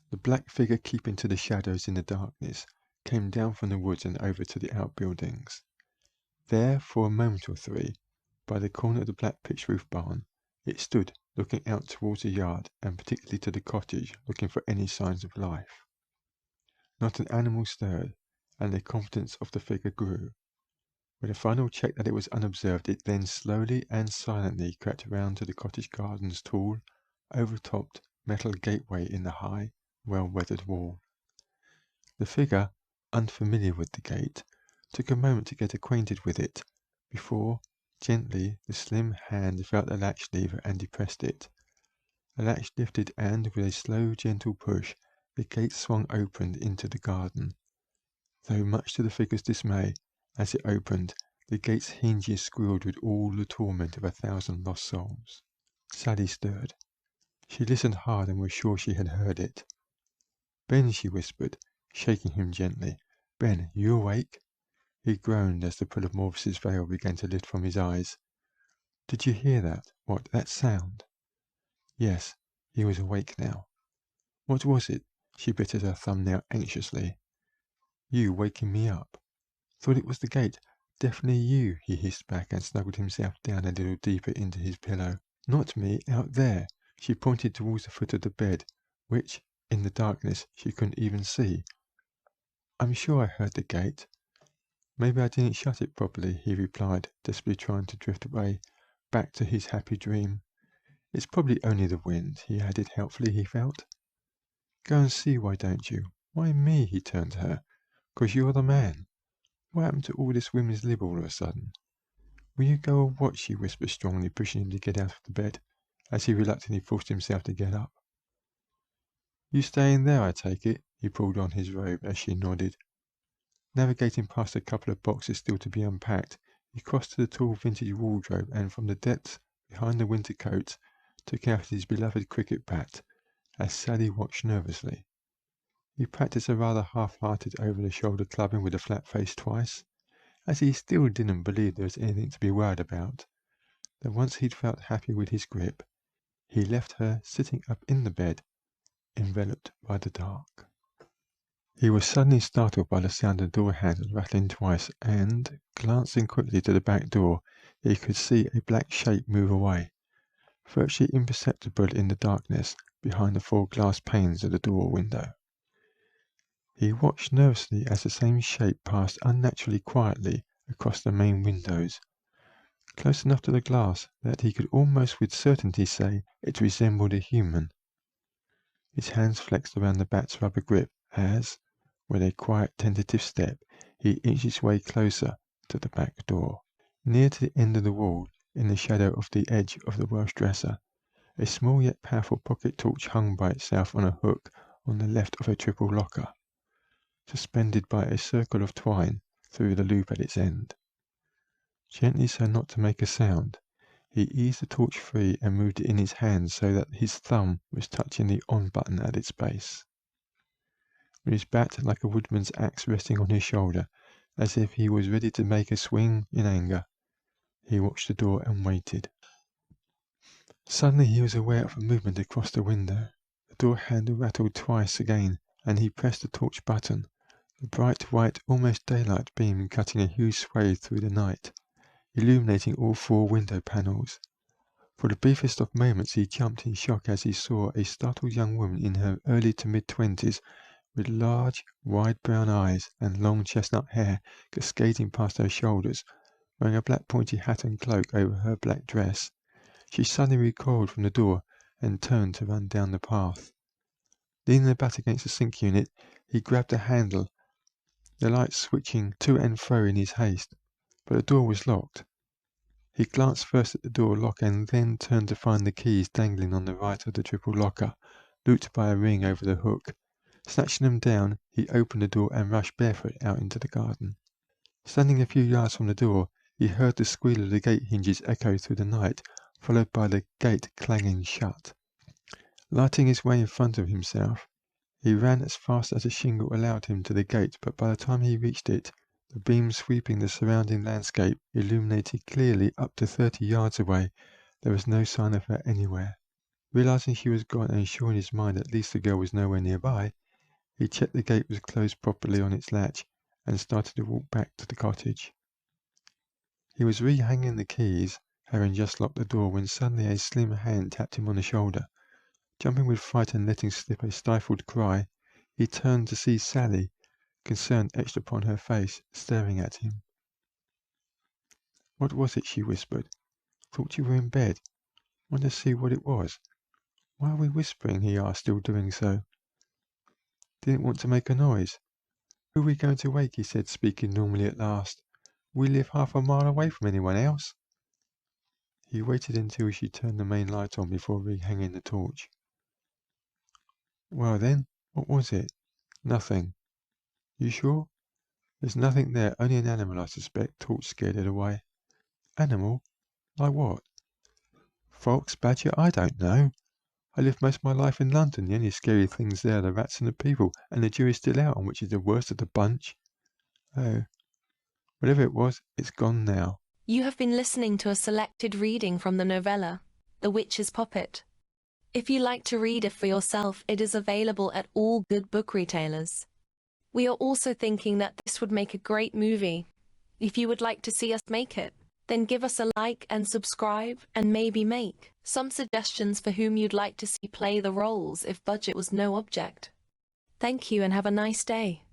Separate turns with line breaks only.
The black figure keeping to the shadows in the darkness came down from the woods and over to the outbuildings. There, for a moment or three, by the corner of the black pitched roof barn, it stood looking out towards the yard and particularly to the cottage, looking for any signs of life. Not an animal stirred, and the confidence of the figure grew. With a final check that it was unobserved, it then slowly and silently crept round to the cottage garden's tall, overtopped metal gateway in the high, well-weathered wall. The figure, unfamiliar with the gate, took a moment to get acquainted with it, before, gently, the slim hand felt the latch lever and depressed it. The latch lifted and, with a slow, gentle push, the gate swung open into the garden. Though much to the figure's dismay, as it opened, the gate's hinges squealed with all the torment of 1,000 lost souls. Sally stirred. She listened hard and was sure she had heard it. "Ben," she whispered, shaking him gently. "Ben, you awake?" He groaned as the pull of Morvis's veil began to lift from his eyes. "Did you hear that? What, that sound?" Yes, he was awake now. "What was it?" She bit at her thumbnail anxiously. "You waking me up." "Thought it was the gate. Definitely you," he hissed back and snuggled himself down a little deeper into his pillow. "Not me, out there." She pointed towards the foot of the bed, which, in the darkness, she couldn't even see. "I'm sure I heard the gate." "Maybe I didn't shut it properly," he replied, desperately trying to drift away, back to his happy dream. "It's probably only the wind," he added helpfully, he felt. "Go and see, why don't you?" "Why me?" He turned to her. "'Cause you're the man. What happened to all this women's lib all of a sudden?" "Will you go or what?" she whispered strongly, pushing him to get out of the bed, as he reluctantly forced himself to get up. "You staying there, I take it?" He pulled on his robe as she nodded. Navigating past a couple of boxes still to be unpacked, he crossed to the tall vintage wardrobe and from the depths behind the winter coats took out his beloved cricket bat, as Sally watched nervously. He practiced a rather half-hearted over-the-shoulder clubbing with the flat face twice, as he still didn't believe there was anything to be worried about. Then once he'd felt happy with his grip, he left her sitting up in the bed, enveloped by the dark. He was suddenly startled by the sound of the door handle rattling twice, and, glancing quickly to the back door, he could see a black shape move away, virtually imperceptible in the darkness behind the 4 glass panes of the door window. He watched nervously as the same shape passed unnaturally quietly across the main windows, close enough to the glass that he could almost with certainty say it resembled a human. His hands flexed around the bat's rubber grip as, with a quiet, tentative step, he inched his way closer to the back door. Near to the end of the wall, in the shadow of the edge of the Welsh dresser, a small yet powerful pocket torch hung by itself on a hook on the left of a triple locker, suspended by a circle of twine through the loop at its end. Gently, so not to make a sound, he eased the torch free and moved it in his hand so that his thumb was touching the on button at its base. With his bat like a woodman's axe resting on his shoulder, as if he was ready to make a swing in anger, he watched the door and waited. Suddenly he was aware of a movement across the window. The door handle rattled twice again, and he pressed the torch button, the bright white, almost daylight beam cutting a huge swathe through the night, illuminating all 4 window panels. For the briefest of moments he jumped in shock as he saw a startled young woman in her early to mid-20s, with large, wide brown eyes and long chestnut hair cascading past her shoulders, wearing a black pointy hat and cloak over her black dress. She suddenly recoiled from the door and turned to run down the path. Leaning the bat against the sink unit, he grabbed the handle, the light switching to and fro in his haste, but the door was locked. He glanced first at the door lock and then turned to find the keys dangling on the right of the triple locker, looped by a ring over the hook. Snatching them down, he opened the door and rushed barefoot out into the garden. Standing a few yards from the door, he heard the squeal of the gate hinges echo through the night, followed by the gate clanging shut. Lighting his way in front of himself, he ran as fast as the shingle allowed him to the gate, but by the time he reached it, the beam sweeping the surrounding landscape illuminated clearly up to 30 yards away. There was no sign of her anywhere. Realizing she was gone and sure in his mind at least the girl was nowhere nearby, he checked the gate was closed properly on its latch and started to walk back to the cottage. He was rehanging the keys, having just locked the door, when suddenly a slim hand tapped him on the shoulder. Jumping with fright and letting slip a stifled cry, he turned to see Sally, concern etched upon her face, staring at him. "What was it?" she whispered. "Thought you were in bed. Want to see what it was." "Why are we whispering?" he asked, still doing so. "Didn't want to make a noise." "Who are we going to wake?" he said, speaking normally at last. "We live half a mile away from anyone else." He waited until she turned the main light on before rehanging the torch. "Well then, what was it?" "Nothing." "You sure?" "There's nothing there, only an animal, I suspect." Torch scared it away. "Animal? Like what?" "Fox, badger, I don't know. I lived most of my life in London. The only scary things there are the rats and the people, and the jury's still out on which is the worst of the bunch." "Oh, whatever it was, it's gone now."
You have been listening to a selected reading from the novella, The Witch's Poppet. If you like to read it for yourself, it is available at all good book retailers. We are also thinking that this would make a great movie. If you would like to see us make it, then give us a like and subscribe, and maybe make some suggestions for whom you'd like to see play the roles if budget was no object. Thank you and have a nice day.